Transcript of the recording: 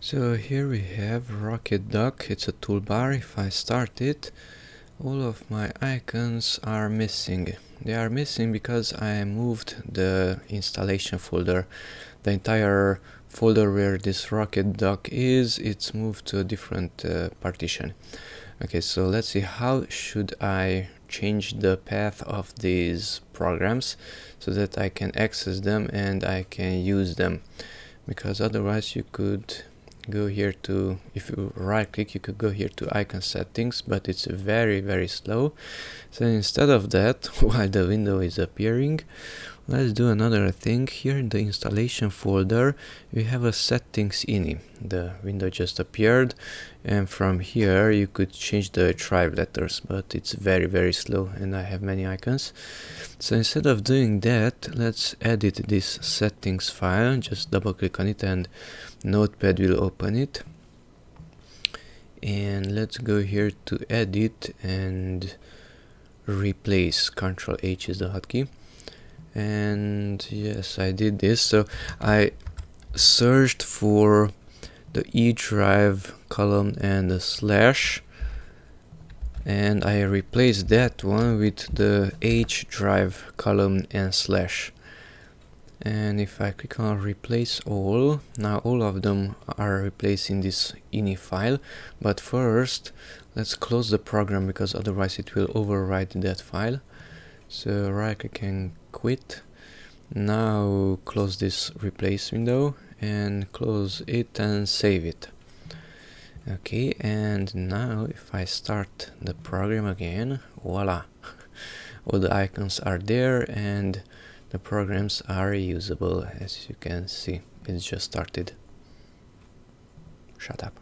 So here we have RocketDock. It's a toolbar. If I start it, all of my icons are missing. They are missing because I moved the installation folder. The entire folder where this RocketDock is, it's moved to a different partition. Okay, so let's see, how should I change the path of these programs so that I can access them and I can use them? Because otherwise you could go here to, if you right click, you could go here to icon settings, but it's very slow. So instead of that, while the window is appearing, let's do another thing. Here in the installation folder we have a settings ini. The window just appeared, and from here you could change the drive letters, but it's very slow and I have many icons. So instead of doing that, let's edit this settings file. Just double click on it and Notepad will open it. And let's go here to edit and replace. Ctrl H is the hotkey. And yes, I did this. So I searched for the E drive column and the slash, and I replaced that one with the H drive column and slash. And if I click on replace all, now all of them are replaced in this ini file. But first let's close the program, because otherwise it will overwrite that file. So right click and quit. Now close this replace window and close it and save it. Okay, and now if I start the program again, voila, all the icons are there and the programs are usable. As you can see, it's just started. Shut up.